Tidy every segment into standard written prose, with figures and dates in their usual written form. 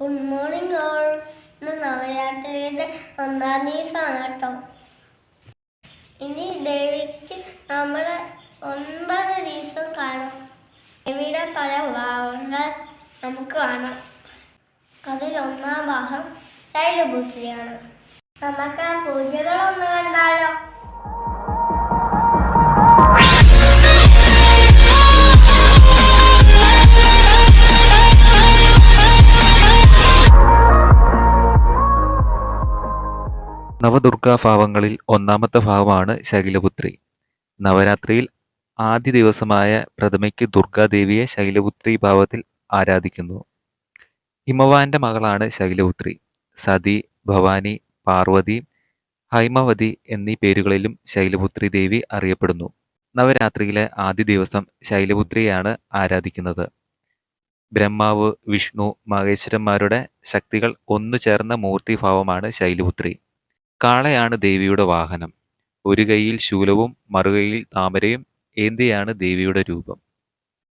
Good morning all. ഇന്ന് നവരാത്രിയുടെ ഒന്നാം ദിവസമാണ് കേട്ടോ. ഇനി ദേവിക്ക് നമ്മൾ 9 ദിവസം കാണും. ദേവിയുടെ പല ഭാവങ്ങൾ നമുക്ക് കാണാം. അതിൽ ഒന്നാം ഭാഗം ശൈലപുത്രിയാണ്. നമുക്ക് ആ പൂജകളൊന്ന് കണ്ടാലോ? നവദുർഗാഭാവങ്ങളിൽ ഒന്നാമത്തെ ഭാവമാണ് ശൈലപുത്രി. നവരാത്രിയിൽ ആദ്യ ദിവസമായ പ്രഥമയ്ക്ക് ദുർഗാദേവിയെ ശൈലപുത്രി ഭാവത്തിൽ ആരാധിക്കുന്നു. ഹിമവാന്റെ മകളാണ് ശൈലപുത്രി. സതി, ഭവാനി, പാർവതി, ഹൈമവതി എന്നീ പേരുകളിലും ശൈലപുത്രി ദേവി അറിയപ്പെടുന്നു. നവരാത്രിയിലെ ആദ്യ ദിവസം ശൈലപുത്രിയാണ് ആരാധിക്കുന്നത്. ബ്രഹ്മാവ്, വിഷ്ണു, മഹേശ്വരന്മാരുടെ ശക്തികൾ ഒന്നുചേർന്ന മൂർത്തിഭാവമാണ് ശൈലപുത്രി. കാളയാണ് ദേവിയുടെ വാഹനം. ഒരു കൈയിൽ ശൂലവും മറുകൈയിൽ താമരയും ഏന്തിയാണ് ദേവിയുടെ രൂപം.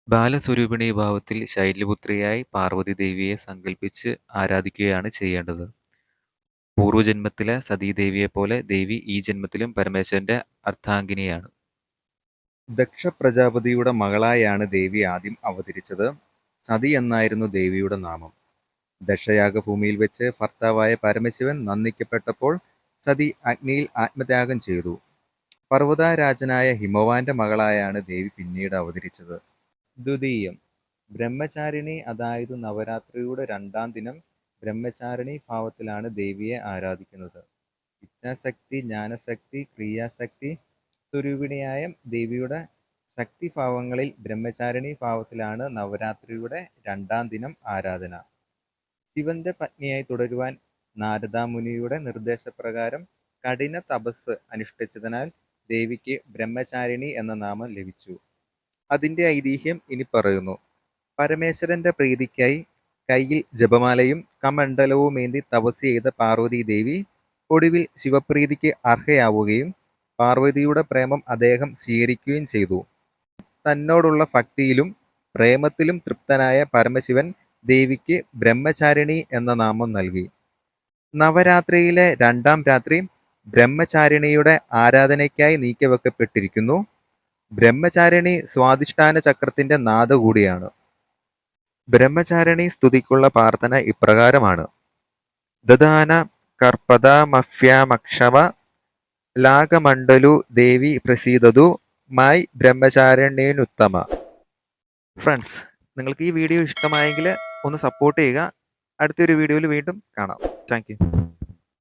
ബാലസ്വരൂപിണി ഭാവത്തിൽ ശൈലപുത്രിയായി പാർവതി ദേവിയെ സങ്കല്പിച്ച് ആരാധിക്കുകയാണ് ചെയ്യേണ്ടത്. പൂർവജന്മത്തിലെ സതീദേവിയെപ്പോലെ ദേവി ഈ ജന്മത്തിലും പരമേശ്വരന്റെ അർത്ഥാംഗിനിയാണ്. ദക്ഷ പ്രജാപതിയുടെ മകളായാണ് ദേവി ആദ്യം അവതരിച്ചത്. സതി എന്നായിരുന്നു ദേവിയുടെ നാമം. ദക്ഷയാഗഭൂമിയിൽ വെച്ച് ഭർത്താവായ പരമശിവൻ നന്ദിക്കപ്പെട്ടപ്പോൾ സതി അഗ്നിയിൽ ആത്മത്യാഗം ചെയ്തു. പർവ്വതരാജനായ ഹിമവാന്റെ മകളായാണ് ദേവി പിന്നീട് അവതരിച്ചത്. ദ്വിതീയം ബ്രഹ്മചാരിണി, അതായത് നവരാത്രിയുടെ 2ാം ദിനം ബ്രഹ്മചാരിണി ഭാവത്തിലാണ് ദേവിയെ ആരാധിക്കുന്നത്. ഇച്ഛാശക്തി, ജ്ഞാനശക്തി, ക്രിയാശക്തി സ്വരൂപിണിയായ ദേവിയുടെ ശക്തിഭാവങ്ങളിൽ ബ്രഹ്മചാരിണി ഭാവത്തിലാണ് നവരാത്രിയുടെ 2ാം ദിനം ആരാധന. ശിവന്റെ പത്നിയായി തുടരുവാൻ നാരദമുനിയുടെ നിർദ്ദേശപ്രകാരം കഠിന തപസ് അനുഷ്ഠിച്ചതിനാൽ ദേവിക്ക് ബ്രഹ്മചാരിണി എന്ന നാമം ലഭിച്ചു. അതിന്റെ ഐതിഹ്യം ഇനി പറയുന്നു. പരമേശ്വരന്റെ പ്രീതിക്കായി കയ്യിൽ ജപമാലയും കമണ്ഡലവുമേന്തി തപസ് ചെയ്ത പാർവതി ദേവി ഒടുവിൽ ശിവപ്രീതിക്ക് അർഹയാവുകയും പാർവതിയുടെ പ്രേമം അദ്ദേഹം സ്വീകരിക്കുകയും ചെയ്തു. തന്നോടുള്ള ഭക്തിയിലും പ്രേമത്തിലും തൃപ്തനായ പരമശിവൻ ദേവിക്ക് ബ്രഹ്മചാരിണി എന്ന നാമം നൽകി. നവരാത്രിയിലെ 2ാം രാത്രി ബ്രഹ്മചാരിണിയുടെ ആരാധനയ്ക്കായി നീക്കിവെക്കപ്പെട്ടിരിക്കുന്നു. ബ്രഹ്മചാരിണി സ്വാധിഷ്ഠാന ചക്രത്തിന്റെ നാഥ കൂടിയാണ്. ബ്രഹ്മചാരിണി സ്തുതിക്കുള്ള പ്രാർത്ഥന ഇപ്രകാരമാണ്: ദദാന കർപ്പദമഫ്യാമക്ഷവ ലാകമണ്ഡലു ദേവി പ്രസീദതു മായി ബ്രഹ്മചാരിണ്യേനുത്തമ. ഫ്രണ്ട്സ്, നിങ്ങൾക്ക് ഈ വീഡിയോ ഇഷ്ടമായെങ്കിൽ ഒന്ന് സപ്പോർട്ട് ചെയ്യുക. അടുത്തൊരു വീഡിയോയിൽ വീണ്ടും കാണാം. Thank you.